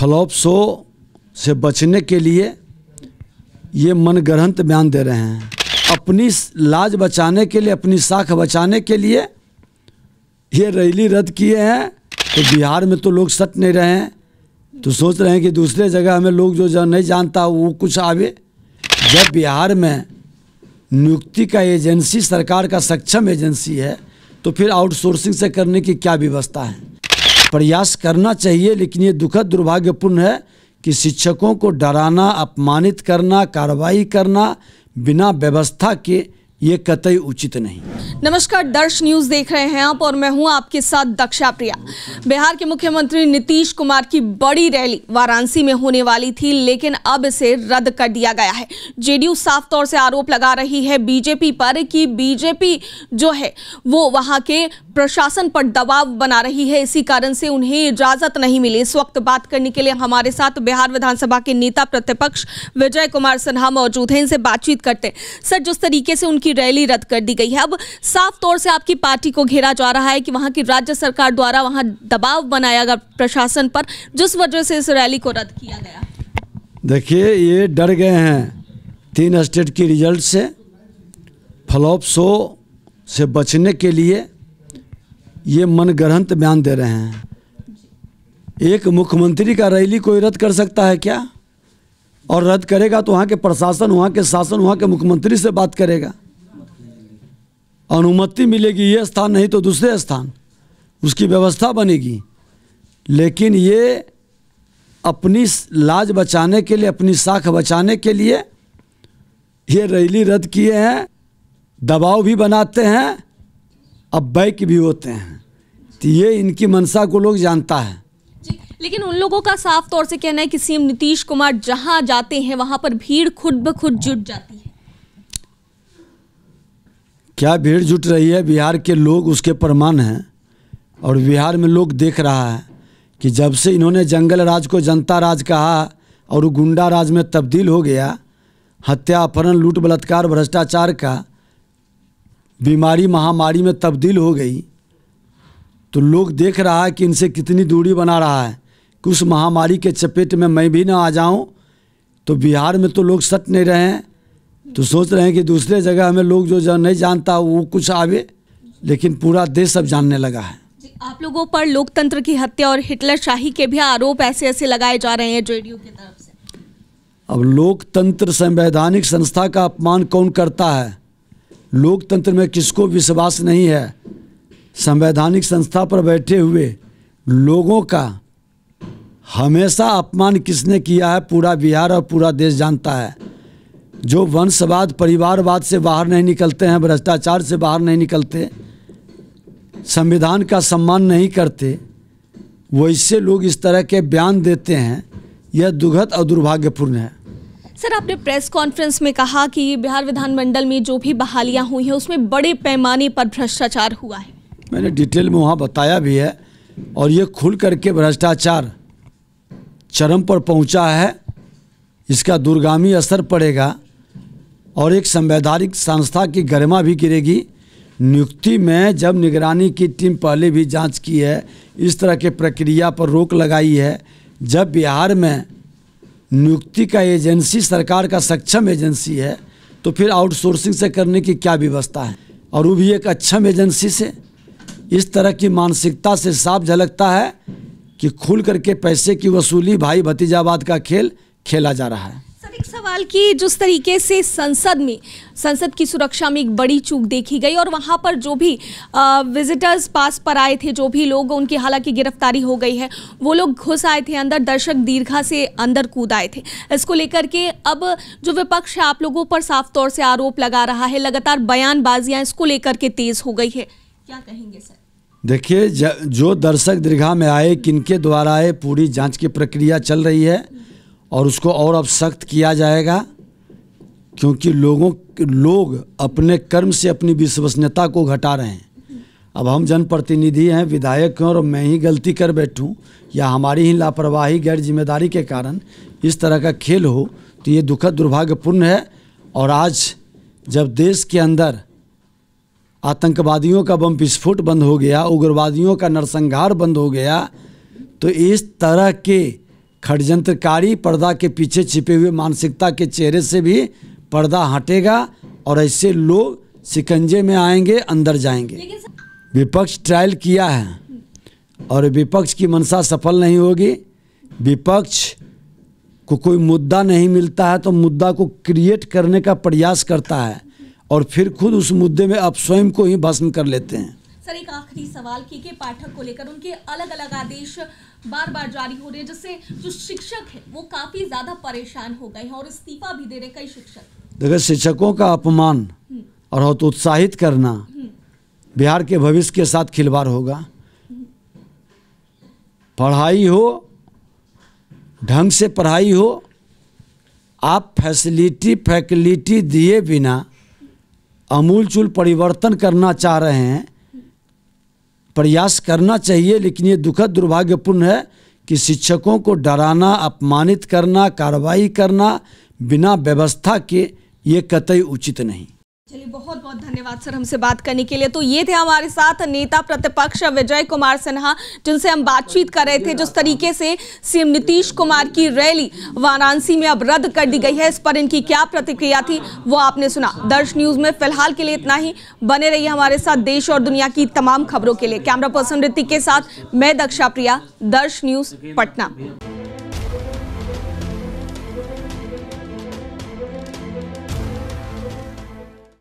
Flop show से बचने के लिए ये मनगढ़ंत बयान दे रहे हैं। अपनी लाज बचाने के लिए, अपनी साख बचाने के लिए ये रैली रद्द किए हैं। तो बिहार में तो लोग सट नहीं रहे हैं, तो सोच रहे हैं कि दूसरे जगह हमें लोग जो नहीं जानता वो कुछ आवे। जब बिहार में नियुक्ति का एजेंसी सरकार का सक्षम एजेंसी है तो फिर आउटसोर्सिंग से करने की क्या व्यवस्था है? प्रयास करना चाहिए, लेकिन ये दुखद दुर्भाग्यपूर्ण है कि शिक्षकों को डराना, अपमानित करना, कार्रवाई करना बिना व्यवस्था के ये कतई उचित नहीं। नमस्कार, दर्श न्यूज देख रहे हैं आप और मैं हूं आपके साथ दक्षा प्रिया। बिहार के मुख्यमंत्री नीतीश कुमार की बड़ी रैली वाराणसी में होने वाली थी, लेकिन अब इसे रद्द कर दिया गया है। जेडीयू साफ तौर से आरोप लगा रही है बीजेपी पर कि बीजेपी जो है वो वहां के प्रशासन पर दबाव बना रही है, इसी कारण से उन्हें इजाजत नहीं मिली। इस वक्त बात करने के लिए हमारे साथ बिहार विधानसभा के नेता प्रतिपक्ष विजय कुमार सिन्हा मौजूद हैं। इनसे बातचीत करते हैं। सर, जिस तरीके से उनकी रैली रद्द कर दी गई है, अब साफ तौर से आपकी पार्टी को घेरा जा रहा है कि वहां की राज्य सरकार द्वारा वहां दबाव बनाया गया प्रशासन पर, जिस वजह से इस रैली को रद्द किया गया। देखिए, ये डर गए हैं 3 स्टेट की रिजल्ट से। फ्लॉप शो से बचने के लिए ये मनगढ़ंत बयान दे रहे हैं। एक मुख्यमंत्री का रैली कोई रद्द कर सकता है क्या? और रद्द करेगा तो वहाँ के प्रशासन, वहाँ के शासन, वहाँ के मुख्यमंत्री से बात करेगा, अनुमति मिलेगी। ये स्थान नहीं तो दूसरे स्थान, उसकी व्यवस्था बनेगी। लेकिन ये अपनी लाज बचाने के लिए, अपनी साख बचाने के लिए ये रैली रद्द किए हैं। दबाव भी बनाते हैं, अब बैक भी होते हैं। तो ये इनकी मंशा को लोग जानता है। लेकिन उन लोगों का साफ तौर से कहना है कि सीएम नीतीश कुमार जहां जाते हैं वहां पर भीड़ खुद ब खुद जुट जाती है। क्या भीड़ जुट रही है? बिहार के लोग उसके प्रमाण हैं। और बिहार में लोग देख रहा है कि जब से इन्होंने जंगल राज को जनता राज कहा और वो गुंडा राज में तब्दील हो गया, हत्या, अपहरण, लूट, बलात्कार, भ्रष्टाचार का बीमारी, महामारी में तब्दील हो गई, तो लोग देख रहा है कि इनसे कितनी दूरी बना रहा है कि उस महामारी के चपेट में मैं भी ना आ जाऊं। तो बिहार में तो लोग सट नहीं रहे हैं, तो सोच रहे हैं कि दूसरे जगह हमें लोग जो नहीं जानता वो कुछ आवे। लेकिन पूरा देश अब जानने लगा है। आप लोगों पर लोकतंत्र की हत्या और हिटलर शाही के भी आरोप ऐसे लगाए जा रहे हैं जेडीयू की तरफ से। अब लोकतंत्र संवैधानिक संस्था का अपमान कौन करता है? लोकतंत्र में किसको विश्वास नहीं है? संवैधानिक संस्था पर बैठे हुए लोगों का हमेशा अपमान किसने किया है पूरा बिहार और पूरा देश जानता है। जो वंशवाद, परिवारवाद से बाहर नहीं निकलते हैं, भ्रष्टाचार से बाहर नहीं निकलते, संविधान का सम्मान नहीं करते, वैसे लोग इस तरह के बयान देते हैं। यह दुखद और दुर्भाग्यपूर्ण है। सर, आपने प्रेस कॉन्फ्रेंस में कहा कि बिहार विधानमंडल में जो भी बहालियां हुई हैं उसमें बड़े पैमाने पर भ्रष्टाचार हुआ है। मैंने डिटेल में वहाँ बताया भी है, और ये खुल करके भ्रष्टाचार चरम पर पहुँचा है। इसका दूरगामी असर पड़ेगा और एक संवैधानिक संस्था की गरिमा भी गिरेगी। नियुक्ति में जब निगरानी की टीम पहले भी जांच की है, इस तरह के प्रक्रिया पर रोक लगाई है। जब बिहार में नियुक्ति का एजेंसी सरकार का सक्षम एजेंसी है तो फिर आउटसोर्सिंग से करने की क्या व्यवस्था है? और वो भी एक अक्षम एजेंसी से। इस तरह की मानसिकता से साफ झलकता है कि खुल करके पैसे की वसूली, भाई भतीजावाद का खेल खेला जा रहा है। सर, एक सवाल कि जिस तरीके से संसद की सुरक्षा में एक बड़ी चूक देखी गई और वहां पर जो भी विजिटर्स पास पर आए थे, जो भी लोग, उनकी हालांकि गिरफ्तारी हो गई है, वो लोग घुस आए थे अंदर, दर्शक दीर्घा से अंदर कूद आए थे। इसको लेकर के अब जो विपक्ष है आप लोगों पर साफ तौर से आरोप लगा रहा है, लगातार बयानबाजियां इसको लेकर के तेज हो गई है, क्या कहेंगे सर? देखिए, जो दर्शक दीर्घा में आए, किनके द्वारा आए, पूरी जांच की प्रक्रिया चल रही है और उसको और अब सख्त किया जाएगा। क्योंकि लोग अपने कर्म से अपनी विश्वसनीयता को घटा रहे हैं। अब हम जनप्रतिनिधि हैं, विधायक हैं, और मैं ही गलती कर बैठूं या हमारी ही लापरवाही, गैर जिम्मेदारी के कारण इस तरह का खेल हो, तो ये दुखद दुर्भाग्यपूर्ण है। और आज जब देश के अंदर आतंकवादियों का बम विस्फोट बंद हो गया, उग्रवादियों का नरसंहार बंद हो गया, तो इस तरह के षड्यंत्रकारी पर्दा के पीछे छिपे हुए मानसिकता के चेहरे से भी पर्दा हटेगा और ऐसे लोग शिकंजे में आएंगे, अंदर जाएंगे। विपक्ष ट्रायल किया है और विपक्ष की मंशा सफल नहीं होगी। विपक्ष को कोई मुद्दा नहीं मिलता है तो मुद्दा को क्रिएट करने का प्रयास करता है और फिर खुद उस मुद्दे में आप स्वयं को ही भस्म कर लेते हैं। सर, एक आखिरी सवाल के पाठक को लेकर उनके अलग अलग आदेश बार बार जारी हो रहे हैं, जिससे जो शिक्षक है वो काफी ज्यादा परेशान हो गए हैं और इस्तीफा भी दे रहे कई शिक्षक। देखिए, शिक्षकों का अपमान और हतोत्साहित करना बिहार के भविष्य के साथ खिलवाड़ होगा। पढ़ाई हो, ढंग से पढ़ाई हो, आप फैसिलिटी दिए बिना आमूलचूल परिवर्तन करना चाह रहे हैं, प्रयास करना चाहिए। लेकिन ये दुखद दुर्भाग्यपूर्ण है कि शिक्षकों को डराना, अपमानित करना, कार्रवाई करना बिना व्यवस्था के ये कतई उचित नहीं। चलिए, बहुत बहुत धन्यवाद सर हमसे बात करने के लिए। तो ये थे हमारे साथ नेता प्रतिपक्ष विजय कुमार सिन्हा, जिनसे हम बातचीत कर रहे थे। जिस तरीके से सीएम नीतीश कुमार की रैली वाराणसी में अब रद्द कर दी गई है, इस पर इनकी क्या प्रतिक्रिया थी वो आपने सुना। दर्श न्यूज में फिलहाल के लिए इतना ही। बने रहिए हमारे साथ देश और दुनिया की तमाम खबरों के लिए। कैमरा पर्सन ऋतिक के साथ मैं दक्षा प्रिया, दर्श न्यूज पटना।